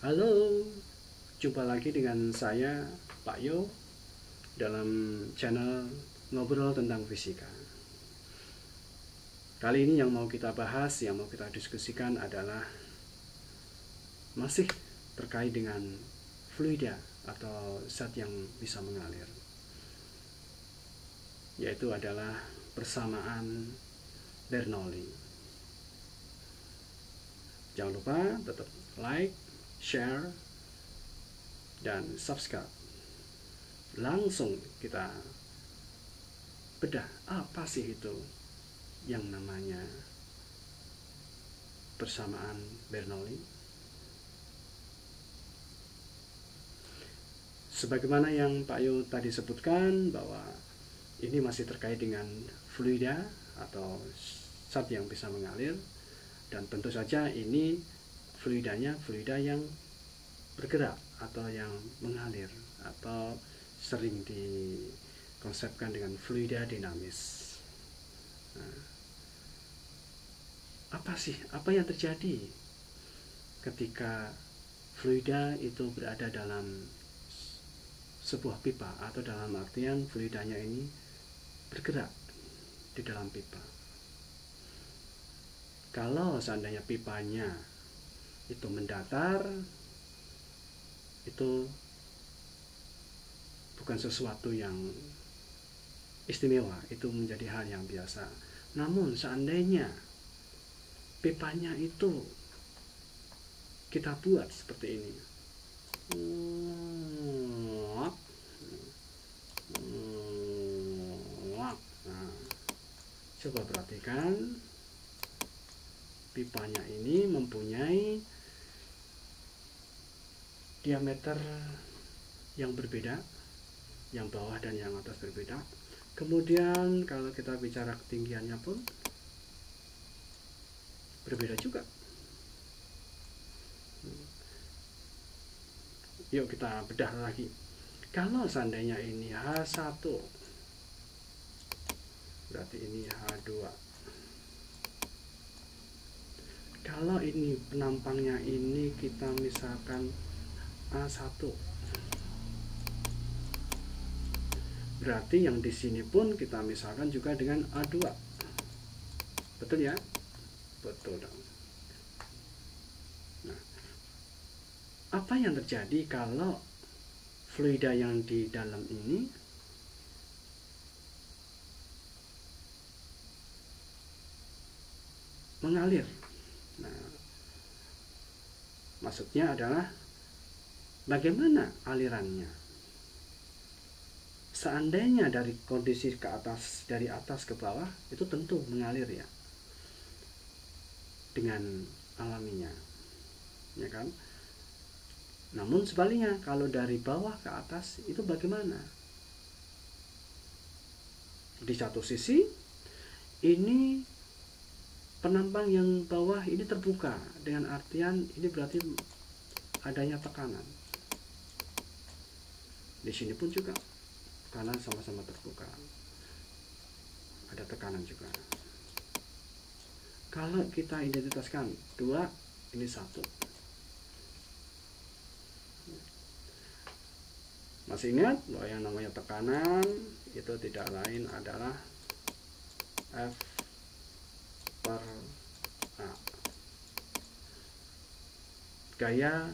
Halo, jumpa lagi dengan saya Pak Yo dalam channel Ngobrol tentang Fisika. Kali ini yang mau kita bahas, yang mau kita diskusikan adalah masih terkait dengan fluida atau zat yang bisa mengalir, yaitu adalah persamaan Bernoulli. Jangan lupa tetap like, share, dan subscribe. Langsung kita bedah apa sih itu yang namanya persamaan Bernoulli. Sebagaimana yang Pak Yu tadi sebutkan, bahwa ini masih terkait dengan fluida atau zat yang bisa mengalir, dan tentu saja ini fluida yang bergerak atau yang mengalir, atau sering dikonsepkan dengan fluida dinamis. Nah, apa yang terjadi ketika fluida itu berada dalam sebuah pipa, atau dalam artian fluidanya ini bergerak di dalam pipa? Kalau seandainya pipanya itu mendatar, itu bukan sesuatu yang istimewa, itu menjadi hal yang biasa. Namun seandainya pipanya itu kita buat seperti ini, nah, coba perhatikan, pipanya ini mempunyai diameter yang berbeda, yang bawah dan yang atas berbeda. Kemudian kalau kita bicara ketinggiannya pun berbeda juga. Yuk kita bedah lagi. Kalau seandainya ini H1, berarti ini H2. Kalau ini penampangnya ini kita misalkan A1, berarti yang di sini pun kita misalkan juga dengan A2. Betul ya? Betul dong. Nah, apa yang terjadi kalau fluida yang di dalam ini mengalir? Nah, maksudnya adalah bagaimana alirannya? Seandainya dari kondisi ke atas, dari atas ke bawah, itu tentu mengalir ya, dengan alaminya, ya kan? Namun sebaliknya, kalau dari bawah ke atas, itu bagaimana? Di satu sisi, ini penampang yang bawah ini terbuka, dengan artian ini berarti adanya tekanan. Di sini pun juga tekanan sama-sama terbuka, ada tekanan juga. Kalau kita identitaskan dua, ini satu. Masih ingat bahwa yang namanya tekanan itu tidak lain adalah F per A, gaya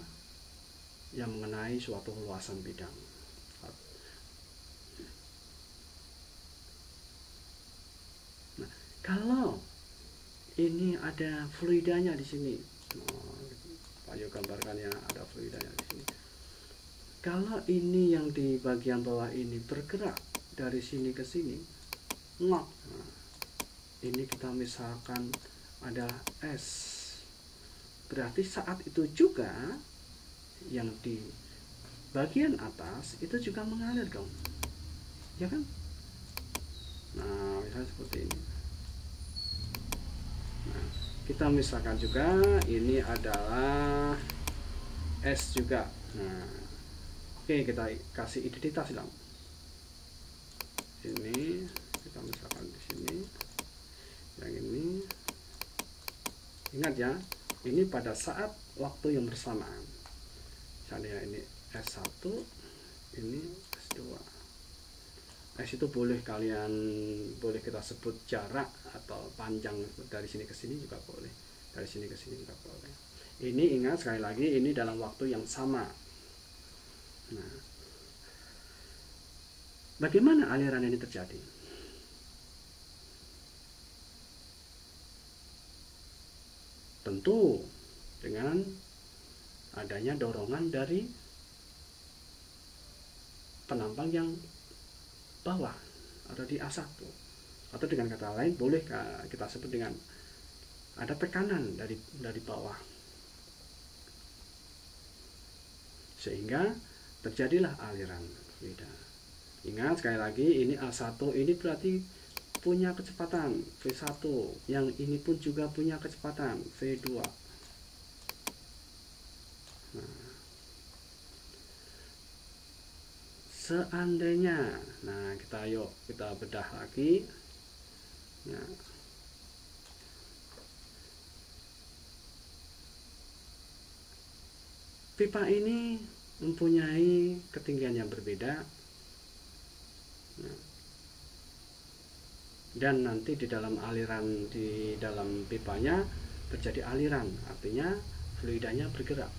yang mengenai suatu luasan bidang. Nah, kalau ini ada fluidanya di sini, Pak Yo gambarkan ya, ada fluidanya di sini. Kalau ini yang di bagian bawah ini bergerak dari sini ke sini, nah, ini kita misalkan ada S, berarti saat itu juga yang di bagian atas itu juga mengalir dong, ya kan? Nah, misalnya seperti ini. Nah, kita misalkan juga ini adalah S juga. Nah, oke, kita kasih identitas dong. Ini kita misalkan di sini, yang ini. Ingat ya, ini pada saat waktu yang bersamaan. Misalnya ini S1, ini S2. S itu boleh kita sebut jarak atau panjang, dari sini ke sini juga boleh, dari sini ke sini juga boleh. Ini ingat sekali lagi, ini dalam waktu yang sama. Nah, bagaimana aliran ini terjadi? Tentu dengan adanya dorongan dari penampang yang bawah atau di A1, atau dengan kata lain boleh kita sebut dengan ada tekanan dari bawah, sehingga terjadilah aliran fluida. Ingat sekali lagi, ini A1 ini berarti punya kecepatan V1, yang ini pun juga punya kecepatan V2. Nah, seandainya, nah kita bedah lagi. Nah, pipa ini mempunyai ketinggian yang berbeda. Nah, dan nanti di dalam aliran, di dalam pipanya terjadi aliran, artinya fluidanya bergerak.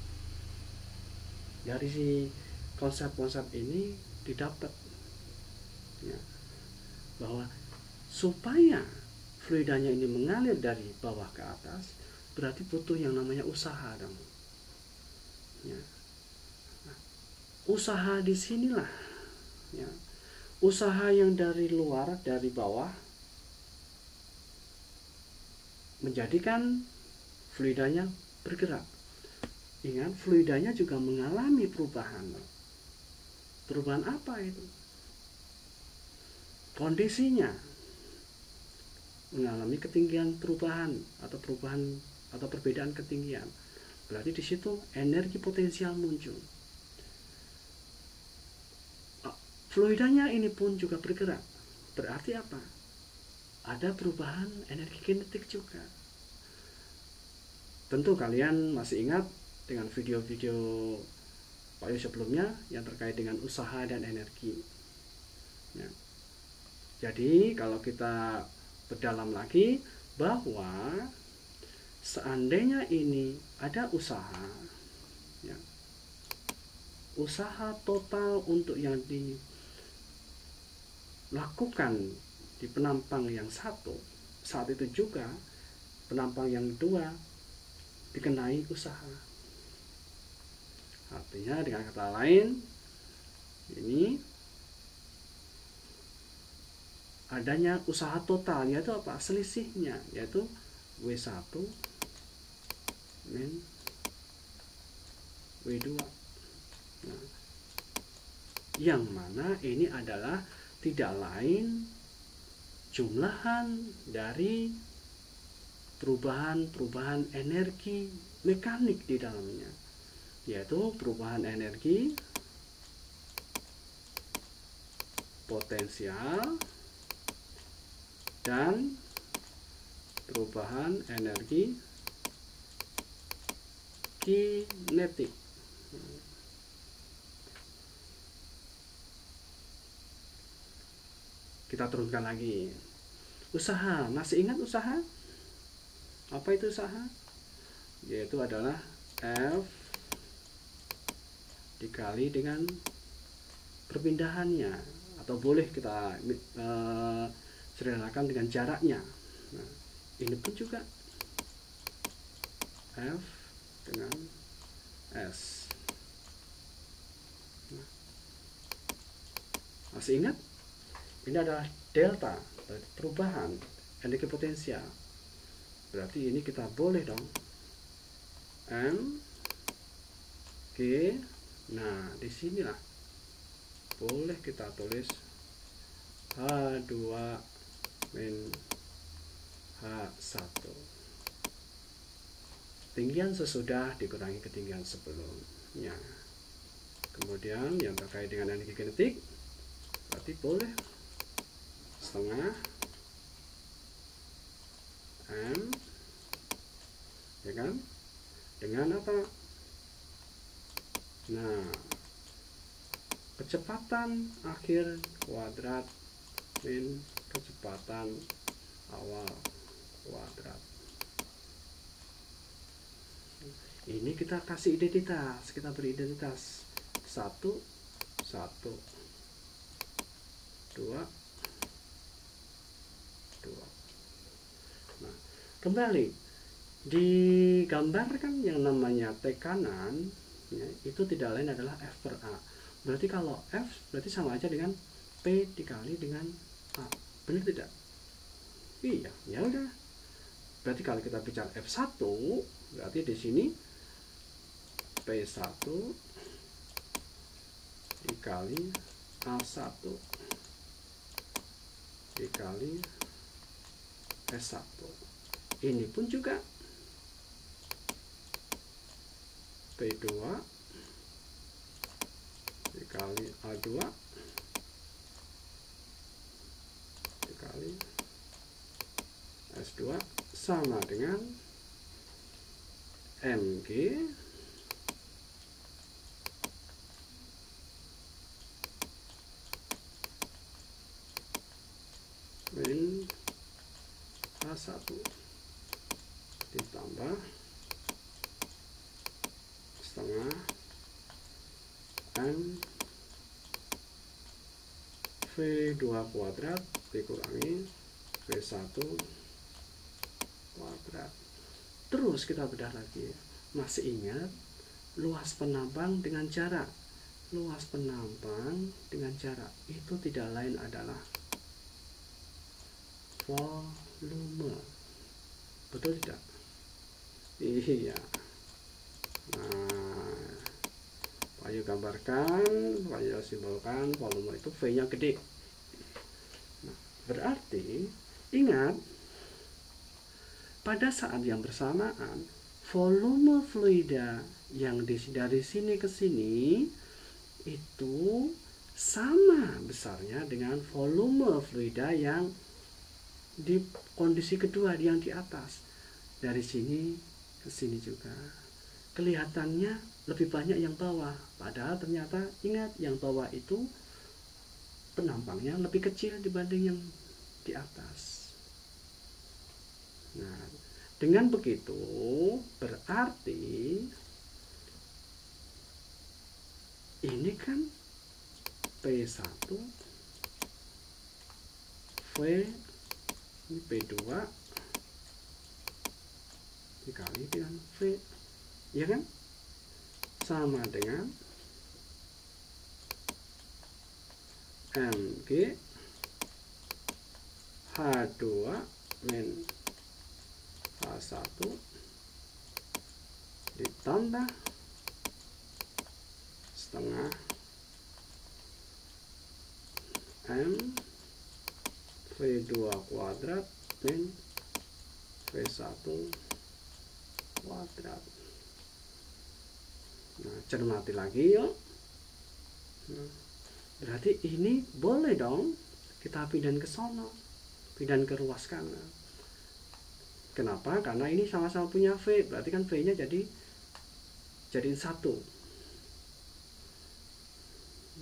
Dari si konsep-konsep ini didapat ya, bahwa supaya fluidanya ini mengalir dari bawah ke atas berarti butuh yang namanya usaha dong ya. Nah, usaha di sinilah ya, usaha yang dari luar, dari bawah, menjadikan fluidanya bergerak. Ingat, fluidanya juga mengalami perubahan. Perubahan apa itu? Kondisinya mengalami ketinggian perubahan atau perbedaan ketinggian. Berarti di situ energi potensial muncul. Fluidanya ini pun juga bergerak. Berarti apa? Ada perubahan energi kinetik juga. Tentu kalian masih ingat dengan video-video Pak Yu sebelumnya yang terkait dengan usaha dan energi ya. Jadi kalau kita berdalam lagi, bahwa seandainya ini ada usaha ya, usaha total untuk yang dilakukan di penampang yang satu, saat itu juga penampang yang kedua dikenai usaha. Artinya dengan kata lain, ini adanya usaha total, yaitu apa? Selisihnya, yaitu W1 min W2. Nah, yang mana ini adalah tidak lain jumlahan dari perubahan energi mekanik di dalamnya, yaitu perubahan energi potensial dan perubahan energi kinetik. Kita turunkan lagi. Usaha, masih ingat usaha? Apa itu usaha? Yaitu adalah F dikali dengan perpindahannya, atau boleh kita sederhanakan dengan jaraknya. Nah, ini pun juga F dengan S. Nah, masih ingat? Ini adalah delta, perubahan energi potensial. Berarti ini kita boleh dong M G. Nah, disinilah boleh kita tulis H2 min H1. Ketinggian sesudah dikurangi ketinggian sebelumnya. Kemudian yang terkait dengan energi kinetik, berarti boleh setengah M ya kan, dengan apa? Nah, kecepatan akhir kuadrat min kecepatan awal kuadrat. Ini kita kasih identitas, kita beri identitas 1 1 2 2. Nah, kembali digambarkan yang namanya tekanan ya, itu tidak lain adalah F per A. Berarti kalau F berarti sama aja dengan P dikali dengan A. Benar tidak? Iya, ya udah. Berarti kalau kita bicara F1 berarti di sini P1 dikali A1 dikali S1. Ini pun juga P2 dikali A2 dikali S2 sama dengan MG min A1 ditambah setengah M V2 kuadrat dikurangi V1 kuadrat. Terus kita bedah lagi. Masih ingat luas penambang dengan jarak? Luas penambang dengan jarak itu tidak lain adalah volume. Betul tidak? Iya. Nah, ayo gambarkan, ayo simbolkan volume itu V-nya gede. Nah, berarti ingat pada saat yang bersamaan volume fluida yang dari sini ke sini itu sama besarnya dengan volume fluida yang di kondisi kedua yang di atas. Dari sini ke sini juga kelihatannya lebih banyak yang bawah, padahal ternyata ingat yang bawah itu penampangnya lebih kecil dibanding yang di atas. Nah, dengan begitu berarti ini kan P1 V ini P2 dikali dengan V, ya kan? Sama dengan MG H2 min H1 ditambah setengah M V2 kuadrat min V1 kuadrat. Nah, cermati lagi yuk. Nah, berarti ini boleh dong kita pindahin ke sono, pindahin ke ruas kanan. Kenapa? Karena ini sama-sama punya V, berarti kan V-nya jadiin 1.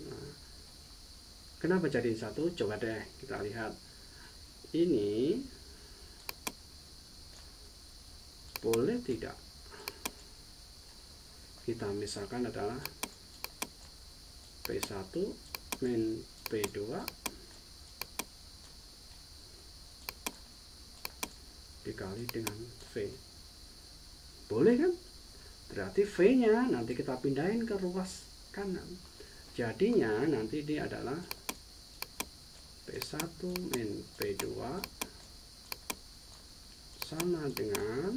Nah, kenapa jadiin 1? Coba deh kita lihat. Ini boleh tidak kita misalkan adalah P1 min P2 dikali dengan V. Boleh kan? Berarti V-nya nanti kita pindahin ke ruas kanan. Jadinya nanti ini adalah P1 min P2 sama dengan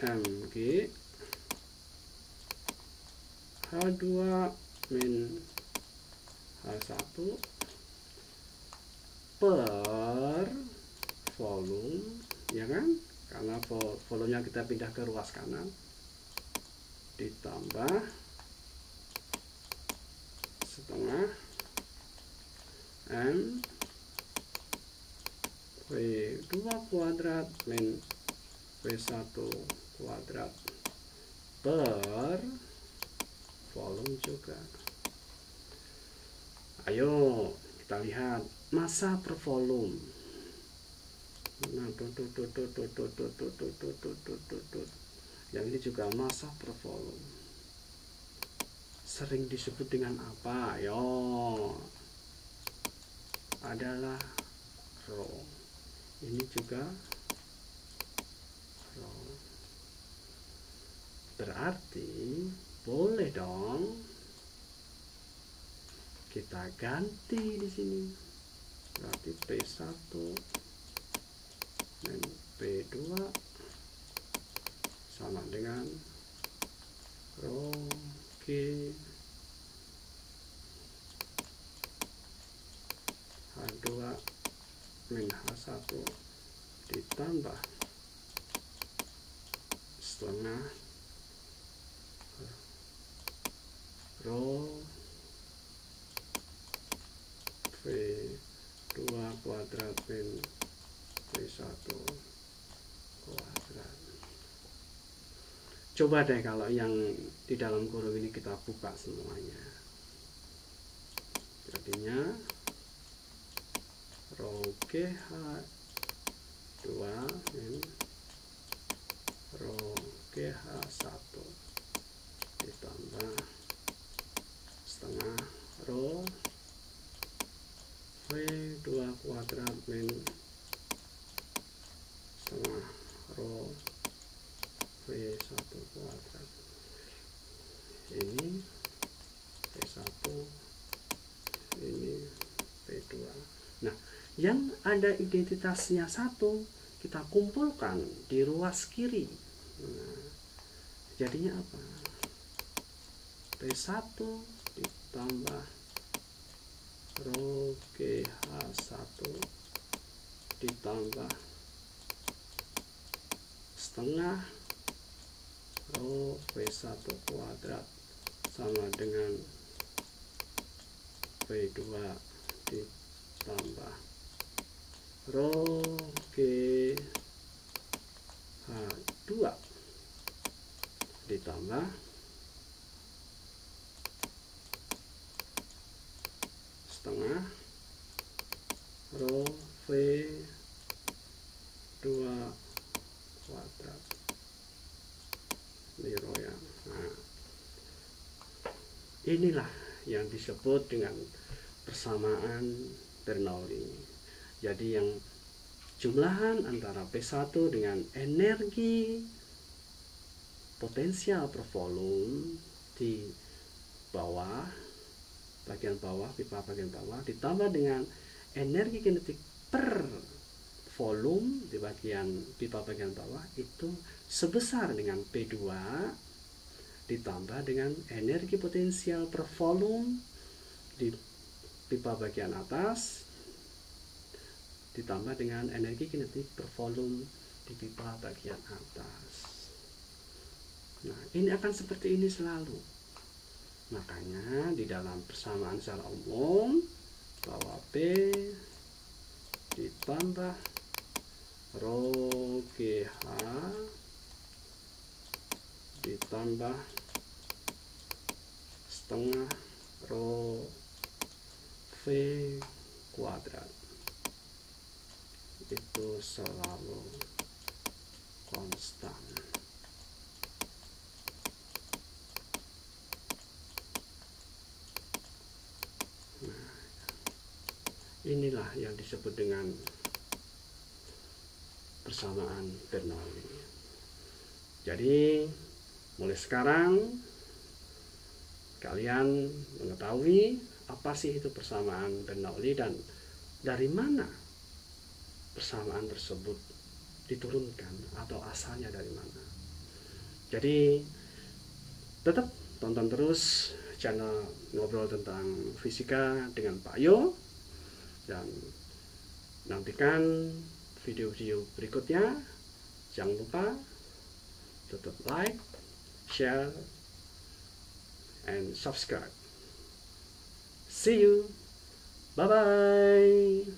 MG H2 min H1 per volume, ya kan? Karena volumenya kita pindah ke ruas kanan ditambah setengah M V2 kuadrat min V1 kuadrat per volume juga. Ayo kita lihat massa per volume. Nah, yang ini juga massa per volume. Sering disebut dengan apa? Yo, adalah rho. Ini juga rho. Berarti boleh dong kita ganti di sini. Berarti P1 dan P2 sama dengan rho G H2 min H1 ditambah setengah rho V2 kuadrat min V1 kuadrat. Coba deh kalau yang di dalam kurung ini kita buka semuanya. Jadinya rho GH2 min rho GH1 ditambah setengah rho V2 kuadrat min setengah rho V1 kuadrat. Ini P1, ini P2. Nah, yang ada identitasnya 1 kita kumpulkan di ruas kiri. Nah, jadinya apa? P1 ditambah rho GH1 ditambah setengah rho V1 kuadrat sama dengan V2 ditambah rho GH2 ditambah setengah rho V2 kuadrat. Ini rho ya. Nah, inilah yang disebut dengan persamaan Bernoulli. Jadi yang jumlahan antara P1 dengan energi potensial per volume di bawah, bagian bawah, pipa bagian bawah, ditambah dengan energi kinetik per volume di bagian pipa bagian bawah itu sebesar dengan P2 ditambah dengan energi potensial per volume di pipa bagian atas ditambah dengan energi kinetik per volume di pipa bagian atas. Nah, ini akan seperti ini selalu. Makanya di dalam persamaan secara umum bahwa P ditambah rho GH ditambah setengah rho V kuadrat itu selalu konstan. Nah, inilah yang disebut dengan persamaan Bernoulli. Jadi mulai sekarang kalian mengetahui apa sih itu persamaan Bernoulli dan dari mana persamaan tersebut diturunkan atau asalnya dari mana. Jadi tetap tonton terus channel Ngobrol Tentang Fisika dengan Pak Yo dan nantikan video-video berikutnya. Jangan lupa tetap like, share, and subscribe. See you. Bye-bye.